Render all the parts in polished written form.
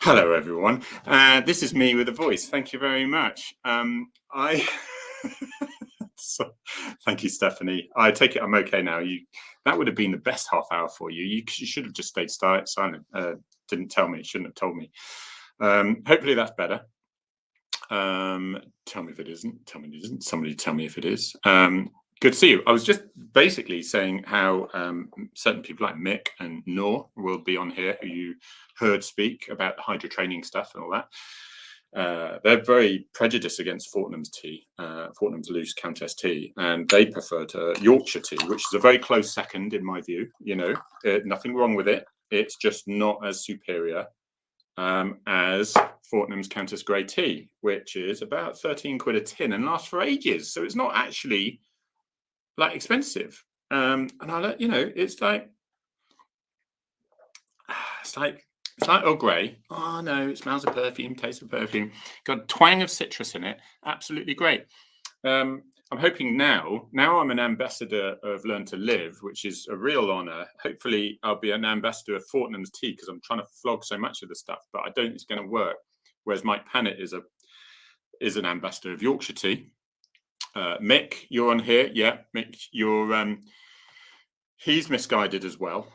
Hello, everyone. This is me with a voice. Thank you very much. I so, thank you, Stephanie. I take it I'm okay now. That would have been the best half hour for you. You should have just stayed silent. Didn't tell me. Shouldn't have told me. Hopefully that's better. Tell me if it isn't. Tell me it isn't. Somebody tell me if it is. Good to see you. I was just basically saying how certain people like Mick and Noor will be on here, who you heard speak about the hydro training stuff and all that. They're very prejudiced against Fortnum's tea, Fortnum's loose Countess tea, and they prefer to Yorkshire tea, which is a very close second in my view. Nothing wrong with it. It's just not as superior as Fortnum's Countess Grey tea, which is about 13 quid a tin and lasts for ages. So it's not actually like expensive. And it's like Earl Grey. Oh no, it smells of perfume, tastes of perfume. Got a twang of citrus in it. Absolutely great. I'm hoping now I'm an ambassador of Learn to Live, which is a real honour. Hopefully I'll be an ambassador of Fortnum's tea because I'm trying to flog so much of the stuff, but I don't think it's going to work. Whereas Mike Pannett is an ambassador of Yorkshire tea. Mick, you're on here. Yeah, Mick, he's misguided as well.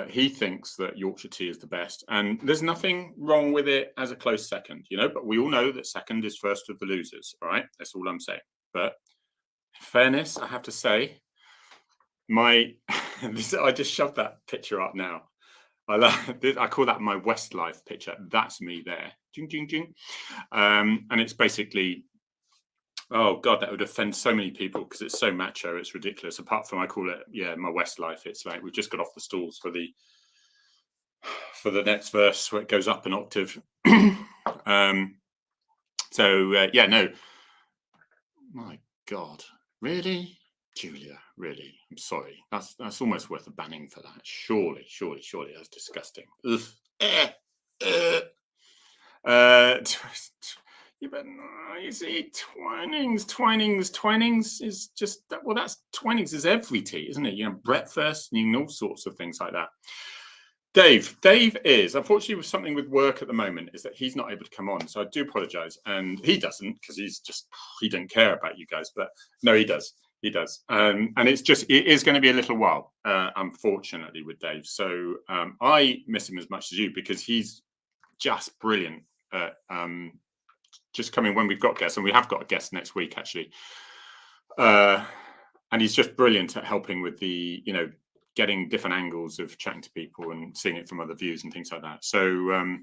He thinks that Yorkshire tea is the best, and there's nothing wrong with it as a close second, but we all know that second is first of the losers. All right, that's all I'm saying. But fairness, I have to say, I just shoved that picture up now. I call that my Westlife picture. That's me there. Jing, jing, jing. And it's basically, oh God, that would offend so many people because it's so macho. It's ridiculous. Apart from I call it, my Westlife. It's like we've just got off the stools for the next verse where it goes up an octave. No. My God, really? Julia, really? I'm sorry. That's almost worth a banning for that. Surely. That's disgusting. Ugh. You see, Twinings is just that's Twinings is every tea, isn't it? Breakfast and all sorts of things like that. Dave is unfortunately with something with work at the moment is that he's not able to come on, so I do apologize, and he doesn't because he don't care about you guys, but no, he does, and it is going to be a little while, unfortunately, with Dave. So I miss him as much as you because he's just brilliant at just coming when we've got guests, and we have got a guest next week actually, and he's just brilliant at helping with the getting different angles of chatting to people and seeing it from other views and things like that. So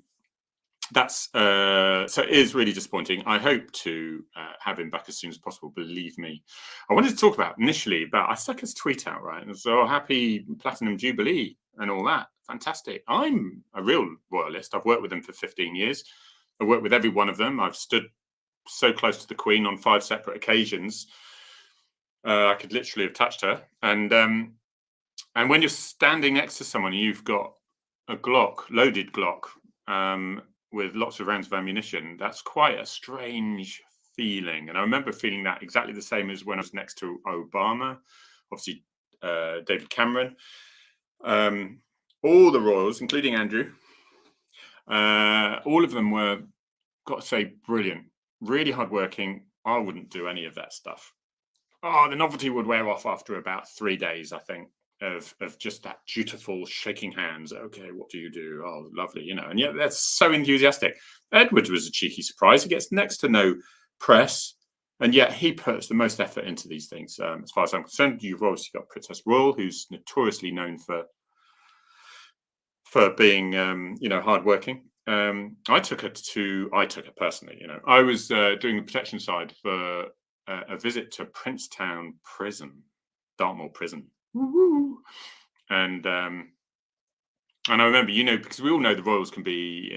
so it is really disappointing. I hope to have him back as soon as possible. Believe me. I wanted to talk about initially, but I stuck his tweet out, right? And so happy Platinum Jubilee and all that. Fantastic. I'm a real royalist. I've worked with them for 15 years. I worked with every one of them. I've stood so close to the Queen on 5 separate occasions. I could literally have touched her. And when you're standing next to someone, you've got a loaded Glock, with lots of rounds of ammunition. That's quite a strange feeling. And I remember feeling that exactly the same as when I was next to Obama, obviously David Cameron, all the royals, including Andrew, all of them were, got to say, brilliant, really hardworking. I wouldn't do any of that stuff. Oh, the novelty would wear off after about 3 days, I think. Of just that dutiful shaking hands. Okay, what do you do? Oh, lovely, and yet that's so enthusiastic. Edward was a cheeky surprise. He gets next to no press, and yet he puts the most effort into these things. As far as I'm concerned, you've obviously got Princess Royal, who's notoriously known for being, hardworking. I took her personally. I was doing the protection side for a visit to Princetown Prison, Dartmoor Prison. Woo-hoo. And I remember, because we all know the royals can be,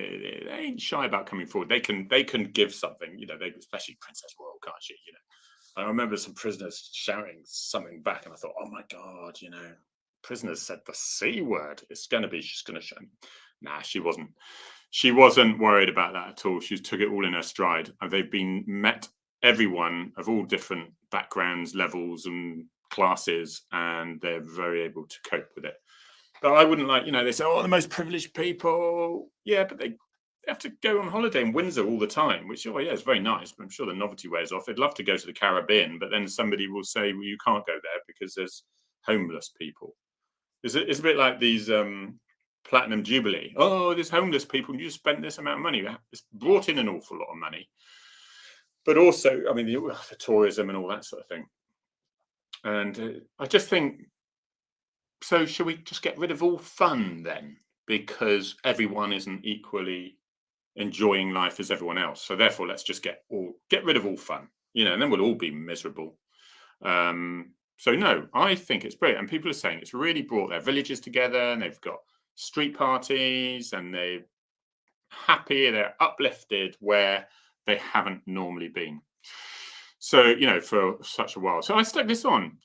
they ain't shy about coming forward. They can give something, especially Princess Royal, can't she? I remember some prisoners shouting something back, and I thought, oh my God, prisoners said the C word. She's going to show. Nah, she wasn't. She wasn't worried about that at all. She took it all in her stride. They've been met, everyone of all different backgrounds, levels, and classes, and they're very able to cope with it. But I wouldn't they say, oh, the most privileged people. Yeah, but have to go on holiday in Windsor all the time, which, oh yeah, it's very nice, but I'm sure the novelty wears off. They'd love to go to the Caribbean, but then somebody will say, well, you can't go there because there's homeless people. It's a bit like these Platinum Jubilee. Oh, there's homeless people, and you just spent this amount of money. It's brought in an awful lot of money. But also, I mean, the tourism and all that sort of thing. And I just think, so should we just get rid of all fun then? Because everyone isn't equally enjoying life as everyone else. So therefore, let's just get rid of all fun, and then we'll all be miserable. So no, I think it's brilliant. And people are saying it's really brought their villages together, and they've got street parties, and they're happy, they're uplifted where they haven't normally been. So, for such a while. So I stuck this on.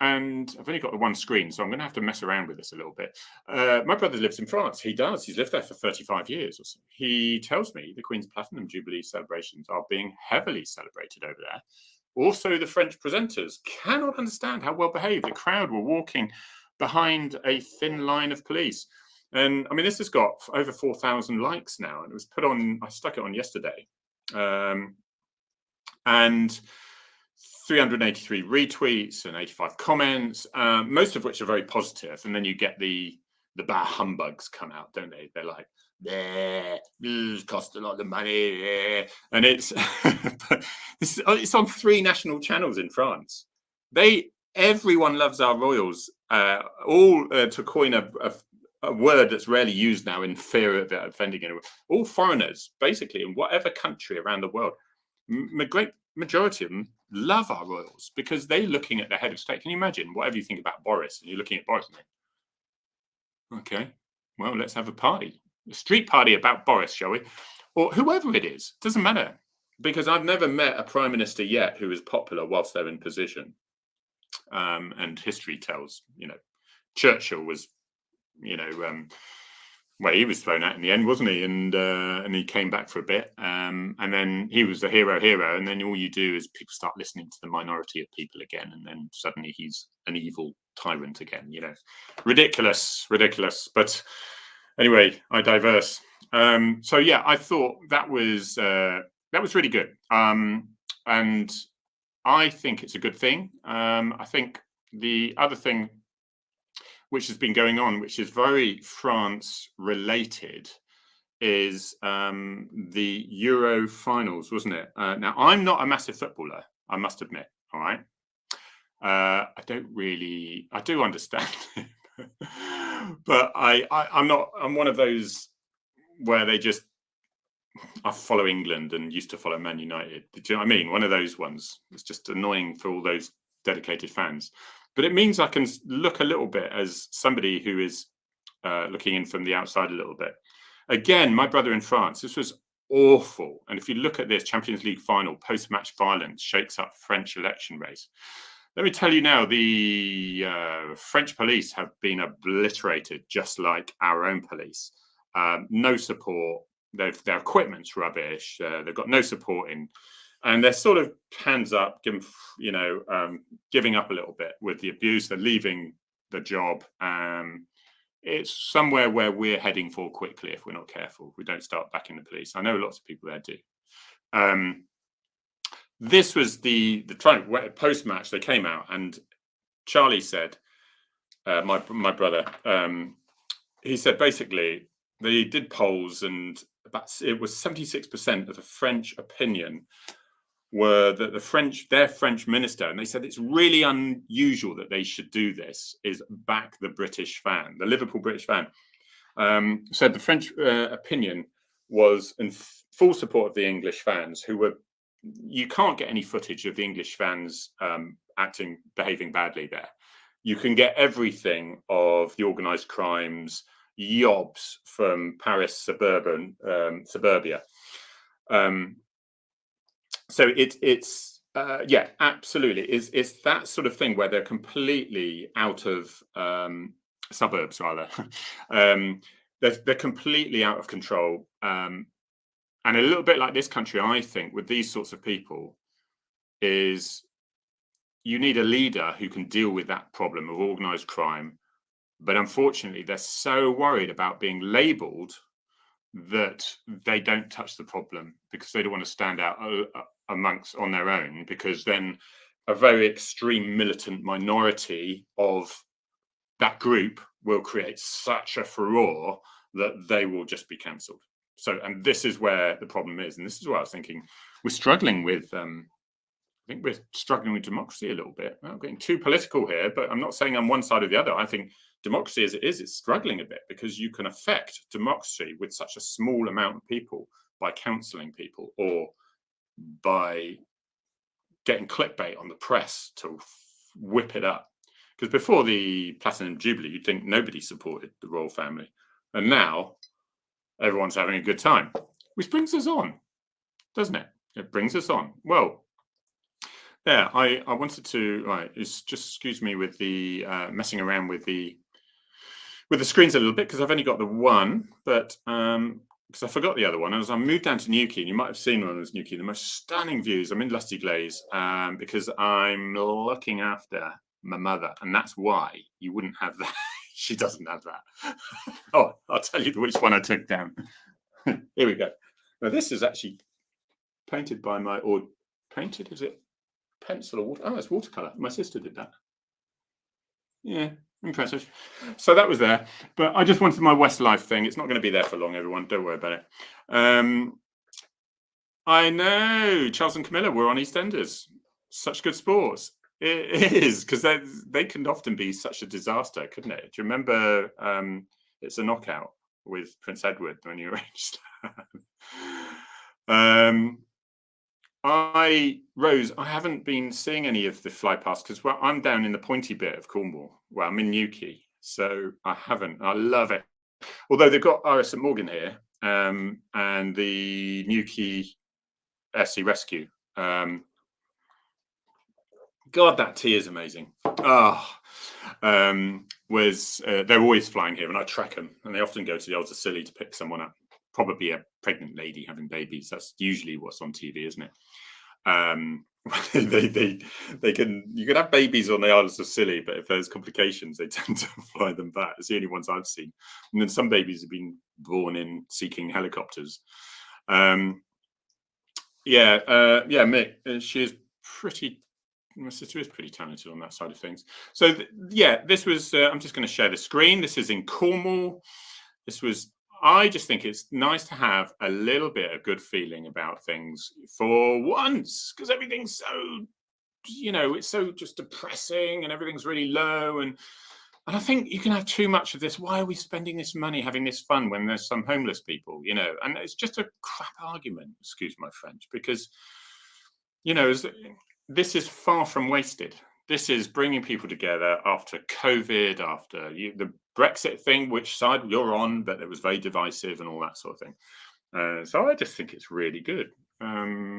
And I've only got the one screen, so I'm going to have to mess around with this a little bit. My brother lives in France. He does. He's lived there for 35 years or so. He tells me the Queen's Platinum Jubilee celebrations are being heavily celebrated over there. Also, the French presenters cannot understand how well behaved the crowd were walking behind a thin line of police. And I mean, this has got over 4,000 likes now, and it was put on, I stuck it on yesterday. And 383 retweets and 85 comments, most of which are very positive. And then you get the bah humbugs come out, don't they? They're like, cost a lot of money. And it's it's on 3 national channels in France. Everyone loves our royals, all to coin a word that's rarely used now in fear of offending anyone. All foreigners, basically, in whatever country around the world, great majority of them love our royals because they're looking at the head of state. Can you imagine, whatever you think about Boris, and you're looking at Boris and okay, well, let's have a party, a street party about Boris, shall we? Or whoever it is, doesn't matter, because I've never met a prime minister yet who is popular whilst they're in position. And history tells, Churchill was, well, he was thrown out in the end, wasn't he? And he came back for a bit, and then he was the hero. And then all you do is people start listening to the minority of people again, and then suddenly he's an evil tyrant again. Ridiculous. But anyway, I diverse. So yeah, I thought that was really good, and I think it's a good thing. I think the other thing which has been going on, which is very France related, is the Euro finals, wasn't it? Now, I'm not a massive footballer, I must admit. All right. I do understand it, but I'm not, I'm one of those where I follow England and used to follow Man United. Do you know what I mean? One of those ones. It's just annoying for all those dedicated fans. But it means I can look a little bit as somebody who is looking in from the outside a little bit. Again, my brother in France, this was awful. And if you look at this Champions League final, post-match violence shakes up French election race. Let me tell you now, the French police have been obliterated, just like our own police. No support. Their equipment's rubbish. They've got no support in. And they're sort of hands up, giving up a little bit with the abuse. They're leaving the job. It's somewhere where we're heading for quickly if we're not careful. If we don't start backing the police. I know lots of people there do. This was the post-match. They came out and Charlie said, my brother, he said basically they did polls and it was 76% of the French opinion were that their French minister, and they said it's really unusual that they should do this, is back the British fan, the Liverpool British fan. Said the French opinion was in full support of the English fans, who were, you can't get any footage of the English fans behaving badly there. You can get everything of the organised crimes, yobs from Paris suburbia. So it's absolutely. It's that sort of thing where they're completely out of suburbs, rather. They're completely out of control. And a little bit like this country, I think, with these sorts of people, is you need a leader who can deal with that problem of organised crime. But unfortunately, they're so worried about being labelled that they don't touch the problem because they don't want to stand out amongst on their own, because then a very extreme militant minority of that group will create such a furore that they will just be cancelled. So, and this is where the problem is, and this is what I was thinking. We're struggling with. I think we're struggling with democracy a little bit. I'm not getting too political here, but I'm not saying I'm one side or the other. I think democracy as it is, it's struggling a bit because you can affect democracy with such a small amount of people by counselling people or by getting clickbait on the press to whip it up. Because before the Platinum Jubilee, you'd think nobody supported the royal family. And now everyone's having a good time, which brings us on, doesn't it? It brings us on. Well, yeah, I wanted to, right, it's just excuse me with the messing around with the screens a little bit because I've only got the one, but because I forgot the other one. As I moved down to Newquay, and you might have seen when I was Newquay, the most stunning views. I'm in Lusty Glaze because I'm looking after my mother, and that's why you wouldn't have that. She doesn't have that. Oh, I'll tell you which one I took down. Here we go. Now this is actually painted by painted, is it pencil or water? Oh, it's watercolor. My sister did that. Yeah, impressive. So that was there, but I just wanted my Westlife thing. It's not going to be there for long, everyone. Don't worry about it. I know Charles and Camilla were on EastEnders. Such good sports. It is, because they can often be such a disaster, couldn't it? Do you remember It's a Knockout with Prince Edward when you arranged that? Rose, I haven't been seeing any of the fly past because I'm down in the pointy bit of Cornwall. Well, I'm in Newquay, so I haven't. I love it. Although they've got RS St Morgan here and the Newquay SC Rescue. God, that tea is amazing. They're always flying here, and I track them, and they often go to the Old Scilly to pick someone up. Probably a pregnant lady having babies. That's usually what's on TV, isn't it? You can have babies on the Isles of Scilly, but if there's complications, they tend to fly them back. It's the only ones I've seen. And then some babies have been born in seeking helicopters. Mick, she is pretty. My sister is pretty talented on that side of things. So this was. I'm just going to share the screen. This is in Cornwall. I just think it's nice to have a little bit of good feeling about things for once, because everything's so, it's so just depressing and everything's really low. And I think you can have too much of this. Why are we spending this money having this fun when there's some homeless people, And it's just a crap argument, excuse my French, because, this is far from wasted. This is bringing people together after COVID, after the Brexit thing, which side you're on, but it was very divisive and all that sort of thing. So I just think it's really good. Hurrah.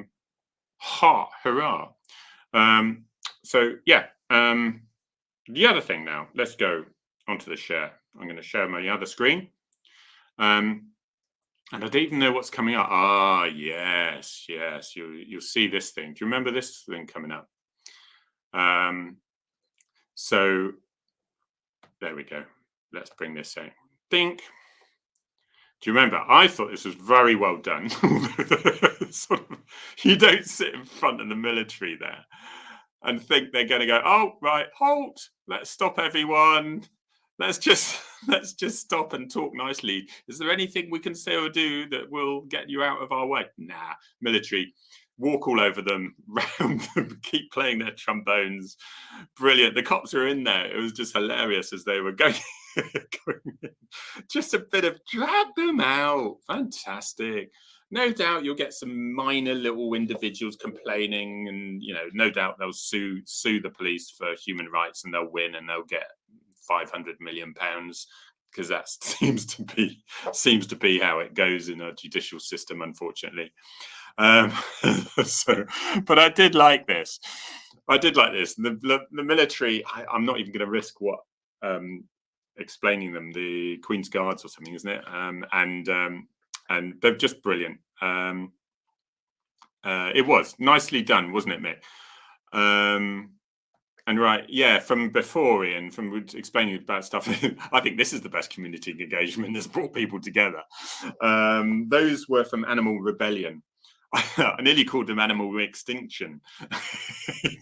The other thing now, let's go onto the share. I'm going to share my other screen. And I don't even know what's coming up. Yes. You'll see this thing. Do you remember this thing coming up? So there we go. Let's bring this in. Think. Do you remember? I thought this was very well done. You don't sit in front of the military there and think they're going to go, oh, right, halt. Let's stop everyone. Let's just stop and talk nicely. Is there anything we can say or do that will get you out of our way? Nah, military. Walk all over them, round them, keep playing their trombones. Brilliant. The cops were in there. It was just hilarious as they were going in. Just a bit of drag them out. Fantastic. No doubt you'll get some minor little individuals complaining, and no doubt they'll sue the police for human rights, and they'll win, and they'll get £500 million, because that seems to be how it goes in our judicial system, unfortunately. But I did like this. The military. I'm not even going to risk explaining them. The Queen's Guards or something, isn't it? And they're just brilliant. It was nicely done, wasn't it, Mick? And right, yeah, from before, Ian, from explaining about stuff, I think this is the best community engagement that's brought people together. Those were from Animal Rebellion. I nearly called them Animal Extinction,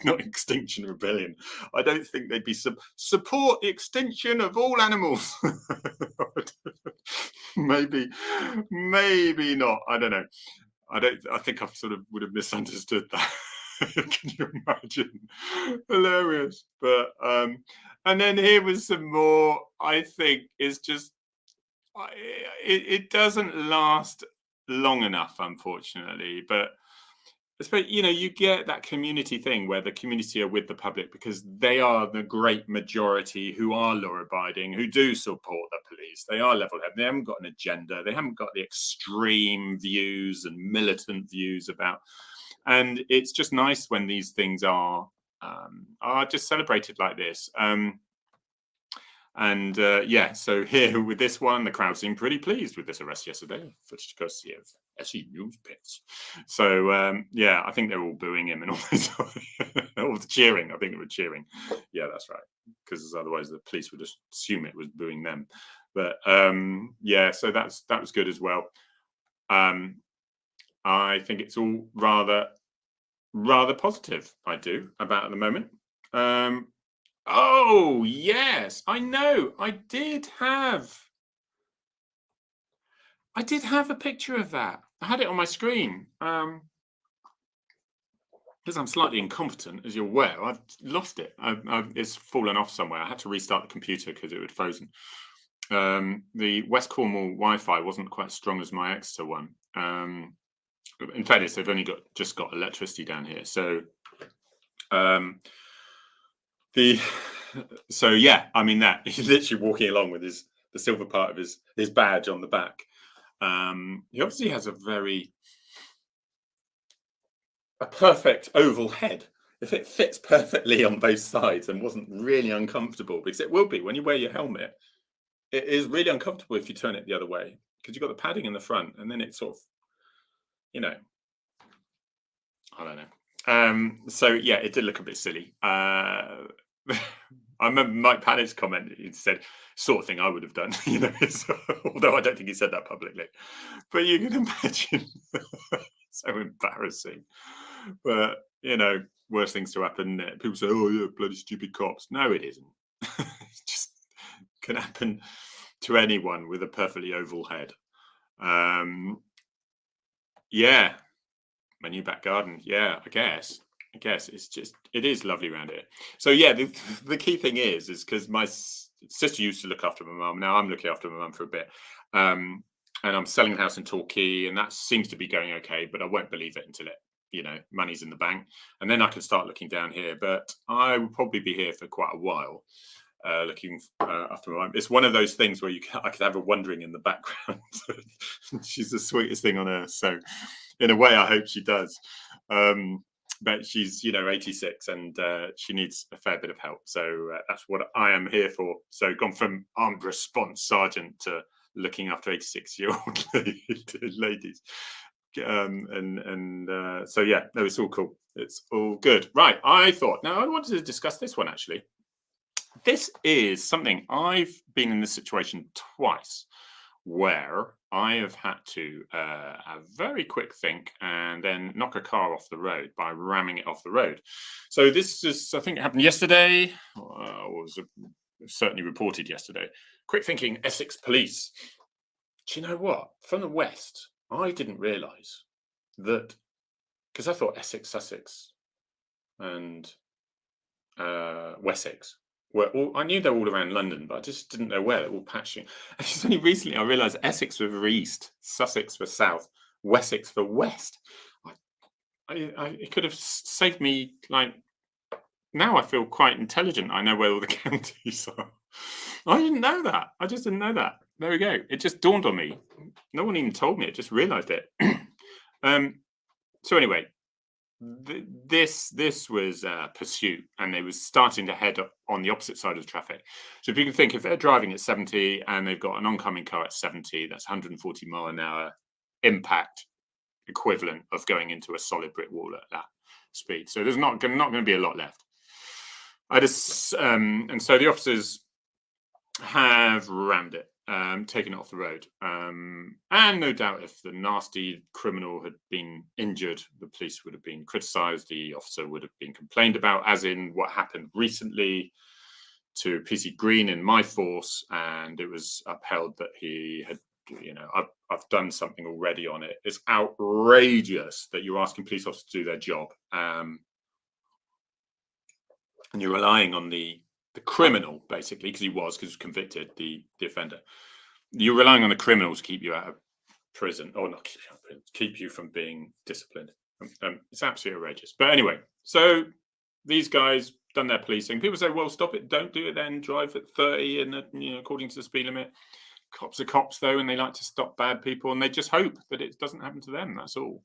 not Extinction Rebellion. I don't think they'd be support the extinction of all animals. maybe, maybe not. I don't know. I think I sort of would have misunderstood that. Can you imagine? Hilarious. But and then here was some more. I think is just it doesn't last long enough, unfortunately. But you get that community thing where the community are with the public because they are the great majority who are law abiding, who do support the police. They are level headed. They haven't got an agenda. They haven't got the extreme views and militant views about. And it's just nice when these things are just celebrated like this. So here with this one, the crowd seemed pretty pleased with this arrest yesterday, footage courtesy of SE News Pits. So I think they're all booing him and all this, all the cheering. I think they were cheering. Yeah, that's right, because otherwise the police would assume it was booing them. But so that was good as well. I think it's all rather positive. I do about at the moment. Oh yes, I know. I did have a picture of that. I had it on my screen. Because I'm slightly incompetent, as you're aware, I've lost it. It's fallen off somewhere. I had to restart the computer because it had frozen. The West Cornwall Wi-Fi wasn't quite as strong as my Exeter one. In fairness, they've only just got electricity down here. So, that he's literally walking along with the silver part of his badge on the back. He obviously has a perfect oval head. If it fits perfectly on both sides and wasn't really uncomfortable, because it will be when you wear your helmet, it is really uncomfortable if you turn it the other way because you've got the padding in the front, and then it's sort of, I don't know. It did look a bit silly. I remember Mike Pannett's comment. He said, "Sort of thing I would have done," although I don't think he said that publicly. But you can imagine, so embarrassing. But worse things to happen. People say, "Oh yeah, bloody stupid cops." No, it isn't. It just can happen to anyone with a perfectly oval head. My new back garden. Yeah, I guess it is lovely around here. So the key thing is because my sister used to look after my mum. Now I'm looking after my mum for a bit. And I'm selling the house in Torquay, and that seems to be going okay, but I won't believe it until money's in the bank, and then I can start looking down here. But I will probably be here for quite a while, looking after my mum. It's one of those things where I could have her wandering in the background. She's the sweetest thing on earth. So in a way, I hope she does. But she's 86 and she needs a fair bit of help. So that's what I am here for. So gone from armed response sergeant to looking after 86-year-old ladies. No, it's all cool. It's all good. Right. I wanted to discuss this one actually. This is something I've been in this situation twice where I have had to have a very quick think and then knock a car off the road by ramming it off the road. So this is, I think it happened yesterday, or was certainly reported yesterday. Quick thinking, Essex police. Do you know what? From the West, I didn't realise that, because I thought Essex, Sussex and Wessex. I knew they were all around London, but I just didn't know where. They're all patching. And it's only recently I realised Essex were for east, Sussex for south, Wessex for west. It could have saved me. Now I feel quite intelligent. I know where all the counties are. I didn't know that. I just didn't know that. There we go. It just dawned on me. No one even told me. I just realised it. So anyway. This was pursuit, and they was starting to head on the opposite side of the traffic. So if you can think, if they're driving at 70 and they've got an oncoming car at 70, that's 140 mile an hour impact equivalent of going into a solid brick wall at that speed. So there's not going to be a lot left. And so the officers have rammed it, taken it off the road. And no doubt, if the nasty criminal had been injured, the police would have been criticised. The officer would have been complained about, as in what happened recently to PC Green in my force, and it was upheld that he had. I've done something already on it. It's outrageous that you're asking police officers to do their job, and you're relying on the criminal, basically, because he was convicted, the offender. You're relying on the criminals to keep you out of prison, or not keep you out of prison, keep you from being disciplined. It's absolutely outrageous. But anyway, so these guys done their policing. People say, well, stop it, don't do it then, drive at 30 and according to the speed limit. Cops are cops, though, and they like to stop bad people, and they just hope that it doesn't happen to them. That's all.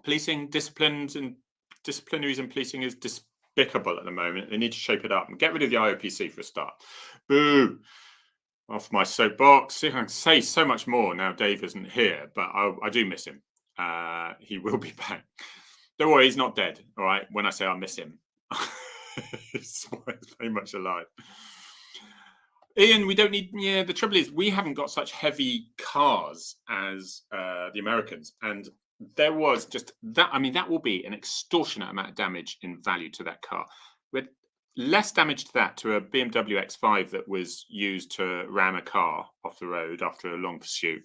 Policing, disciplinaries and policing is despicable at the moment. They need to shape it up and get rid of the IOPC for a start. Boo! Off my soapbox. I can say so much more now Dave isn't here, but I do miss him. He will be back. Don't worry, he's not dead, all right? When I say I miss him, he's very much alive. Ian, we don't need. Yeah, the trouble is we haven't got such heavy cars as the Americans, and there was just that. I mean, that will be an extortionate amount of damage in value to that car. With less damage to that to a BMW X5 that was used to ram a car off the road after a long pursuit,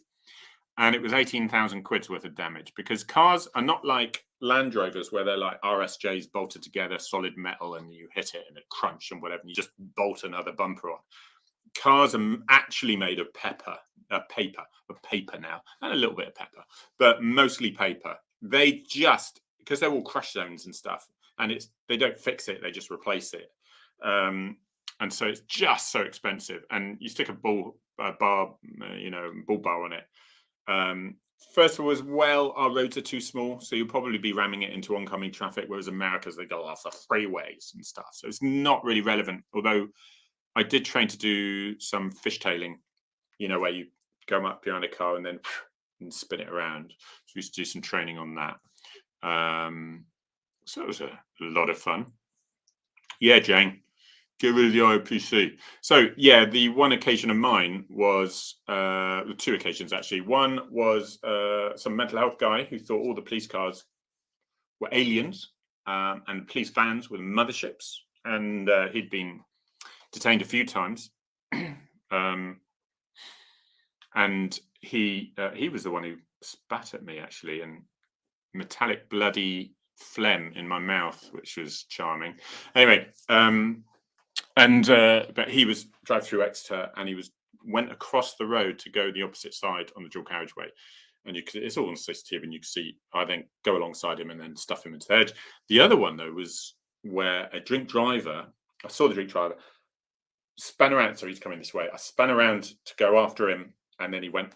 and it was 18,000 quid's worth of damage, because cars are not like Land Rovers where they're like RSJs bolted together, solid metal, and you hit it and it crunch and whatever, and you just bolt another bumper on. Cars are actually made of paper now, and a little bit of pepper, but mostly paper. They just, because they're all crush zones and stuff, and they don't fix it, they just replace it. And so it's just so expensive. And you stick a bull bar on it. First of all, as well, our roads are too small, so you'll probably be ramming it into oncoming traffic, whereas America's, they go off the freeways and stuff. So it's not really relevant, although I did train to do some fishtailing, where you go up behind a car and then and spin it around. So we used to do some training on that. So it was a lot of fun. Yeah, Jane, get rid of the IOPC. So yeah, the one occasion of mine was two occasions actually. One was some mental health guy who thought all the police cars were aliens, and police vans were motherships, and he'd been detained a few times, and he was the one who spat at me actually, and metallic bloody phlegm in my mouth, which was charming. Anyway, but he was drive through Exeter, and he went across the road to go the opposite side on the dual carriageway, and it's all on CCTV, and you can see I then go alongside him and then stuff him into the edge. The other one though was where I saw the drink driver spun around, so he's coming this way. I spun around to go after him, and then he went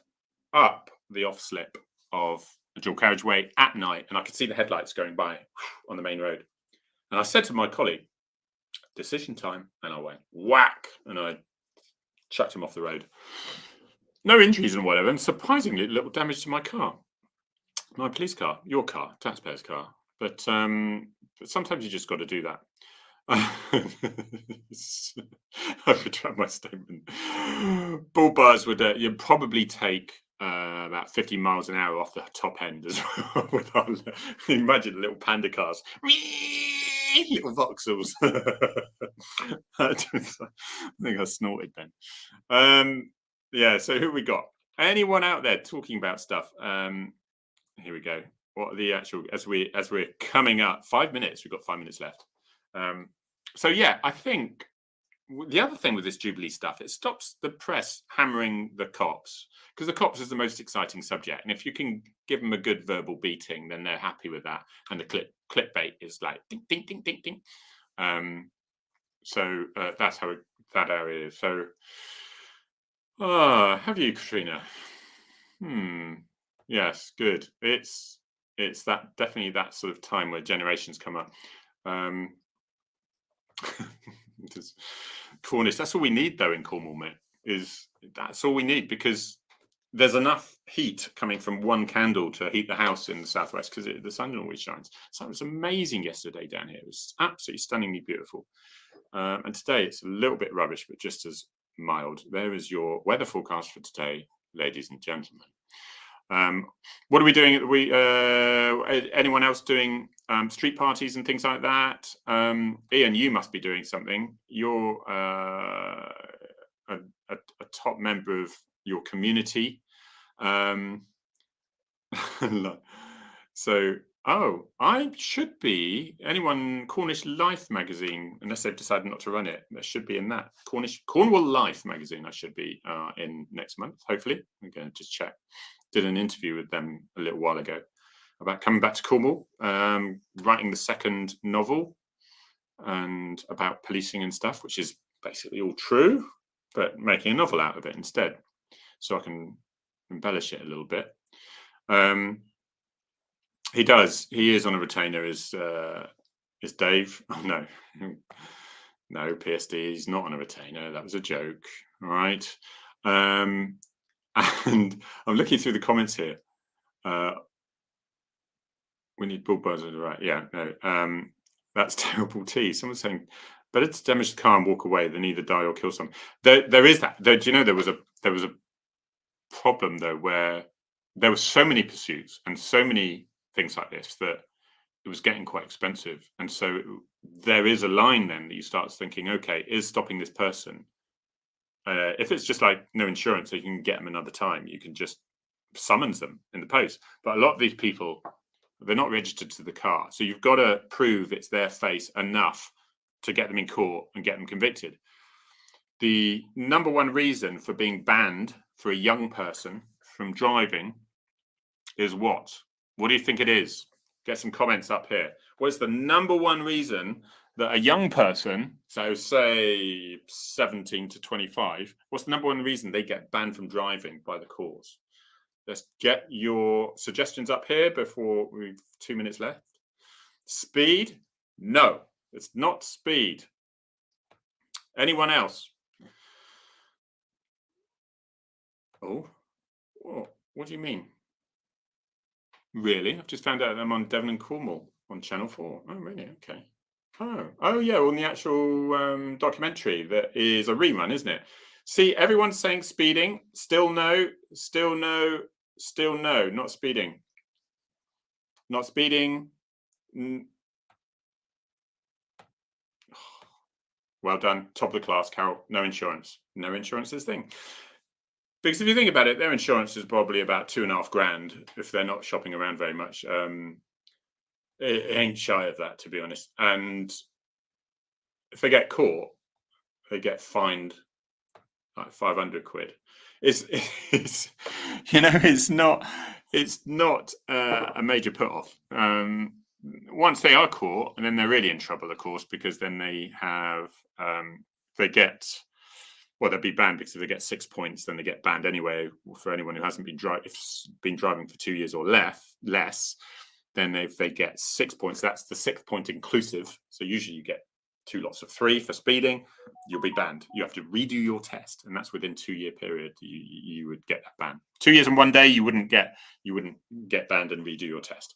up the off slip of the dual carriageway at night, and I could see the headlights going by on the main road. And I said to my colleague, decision time, and I went whack, and I chucked him off the road. No injuries and whatever, and surprisingly little damage to my car, my police car, your car, taxpayer's car. But sometimes you just got to do that. I retract my statement. Bull bars would you'd probably take about 50 miles an hour off the top end as well. Imagine little panda cars, little voxels. I think I snorted then. Yeah, so who we got? Anyone out there talking about stuff? Here we go. What are the actual, as we're coming up 5 minutes, we've got 5 minutes left. So yeah, I think the other thing with this Jubilee stuff, it stops the press hammering the cops, because the cops is the most exciting subject, and if you can give them a good verbal beating, then they're happy with that, and the clickbait is like ding ding ding ding ding. So that's how that area is. So have you, Katrina? Yes, good. It's that, definitely that sort of time where generations come up. Cornish, that's all we need though in Cornwall, mate. That's all we need, because there's enough heat coming from one candle to heat the house in the southwest because the sun always shines. So it was amazing yesterday down here. It was absolutely stunningly beautiful. And today it's a little bit rubbish, but just as mild. There is your weather forecast for today, ladies and gentlemen. What are we doing? Anyone else doing street parties and things like that? Ian, you must be doing something. You're a top member of your community. So, I should be Cornish Life magazine, unless they've decided not to run it. That should be in that Cornwall Life magazine. I should be in next month. Hopefully, I'm going to just check. Did an interview with them a little while ago about coming back to Cornwall, writing the second novel, and about policing and stuff, which is basically all true, but making a novel out of it instead, so I can embellish it a little bit. He does. He is on a retainer. Is Dave? Oh, no, PSD. He's not on a retainer. That was a joke. All right. And I'm looking through the comments here. We need bullbuzzers, right? Yeah. No. That's terrible tea. Someone's saying better to damage the car and walk away than either die or kill someone. There is that. Do you know there was a problem though where there were so many pursuits and so many things like this that it was getting quite expensive, and so there is a line then that you start thinking, okay, is stopping this person, if it's just like no insurance, so you can get them another time, you can just summons them in the post. But a lot of these people, they're not registered to the car, so you've got to prove it's their face enough to get them in court and get them convicted. The number one reason for being banned for a young person from driving is what? What do you think it is? Get some comments up here. What's the number one reason that a young person, so say 17 to 25, what's the number one reason they get banned from driving by the courts? Let's get your suggestions up here before we've 2 minutes left. Speed? No, it's not speed. Anyone else? Oh, what do you mean? Really? I've just found out I'm on Devon and Cornwall on Channel 4. Oh, really? Okay. Oh, yeah, on the actual documentary that is a rerun, isn't it? See, everyone's saying speeding. Still no, still no, still no, not speeding. Not speeding. Well done. Top of the class, Carol. No insurance. No insurance is thing. Because if you think about it, their insurance is probably about $2,500 if they're not shopping around very much. It ain't shy of that, to be honest. And if they get caught, they get fined like 500 quid. It's not a major put off. Once they are caught, and then they're really in trouble, of course, because then they have they'll be banned because if they get 6 points, then they get banned anyway. For anyone who hasn't been driving for 2 years or less, then if they get 6 points, that's the 6th point inclusive. So usually you get 2 lots of 3 for speeding. You'll be banned. You have to redo your test, and that's within 2-year period. You would get that ban. 2 years and 1 day, you wouldn't get banned and redo your test.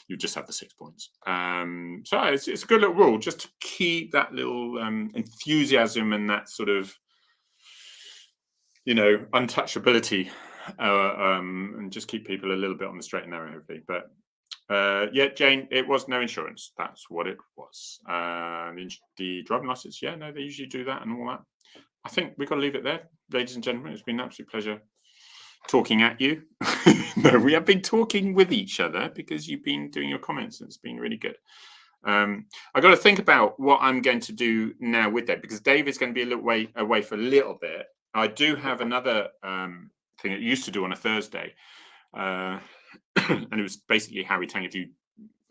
You just have the 6 points. So it's a good little rule just to keep that little enthusiasm and that sort of untouchability, and just keep people a little bit on the straight and narrow, hopefully. But yeah, Jane, it was no insurance. That's what it was. The driving license, yeah, no, they usually do that and all that. I think we've got to leave it there, ladies and gentlemen. It's been an absolute pleasure talking at you. No, we have been talking with each other because you've been doing your comments, and it's been really good. I got to think about what I'm going to do now with Dave, because Dave is going to be a little way away for a little bit. I do have another thing that I used to do on a Thursday, and it was basically Harry Tangi. If you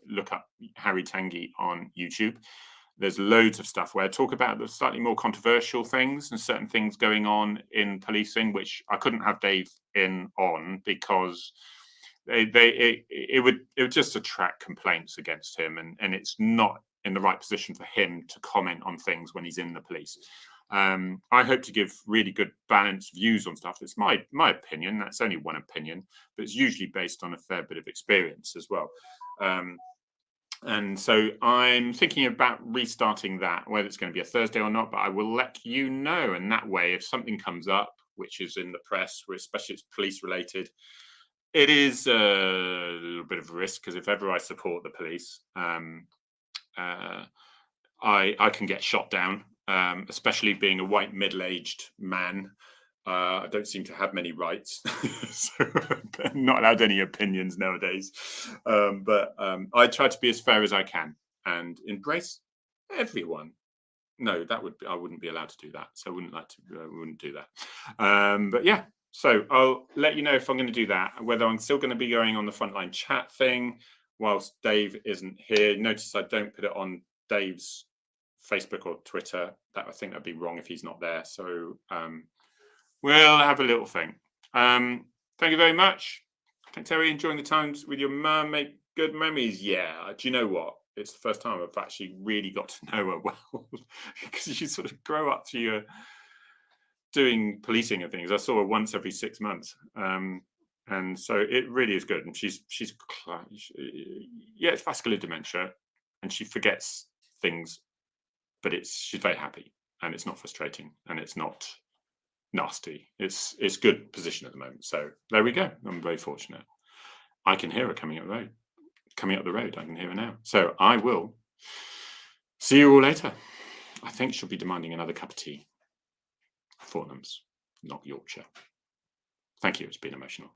look up Harry Tangi on YouTube, there's loads of stuff where I talk about the slightly more controversial things and certain things going on in policing, which I couldn't have Dave in on because it would just attract complaints against him, and it's not in the right position for him to comment on things when he's in the police. I hope to give really good balanced views on stuff. It's my opinion. That's only one opinion, but it's usually based on a fair bit of experience as well. And so I'm thinking about restarting that, whether it's going to be a Thursday or not, but I will let you know. And that way, if something comes up, which is in the press, especially it's police related, it is a little bit of a risk, because if ever I support the police, I can get shot down, especially being a white middle-aged man. I don't seem to have many rights, so I'm not allowed any opinions nowadays. But I try to be as fair as I can and embrace everyone. No, I wouldn't be allowed to do that. So I wouldn't do that. But yeah, so I'll let you know if I'm going to do that. Whether I'm still going to be going on the frontline chat thing whilst Dave isn't here. Notice I don't put it on Dave's Facebook or Twitter. I think that'd be wrong if he's not there. So we'll have a little thing. Thank you very much. Thanks, Terry. Enjoying the times with your mum. Make good memories. Yeah. Do you know what? It's the first time I've actually really got to know her well, because you sort of grow up to your doing policing and things. I saw her once every 6 months. And so it really is good. And it's vascular dementia, and she forgets things, but she's very happy, and it's not frustrating, and it's not nasty. It's good position at the moment. So there we go. I'm very fortunate. I can hear her coming up the road. I can hear her now. So I will see you all later. I think she'll be demanding another cup of tea. Fortnum's, not Yorkshire. Thank you. It's been emotional.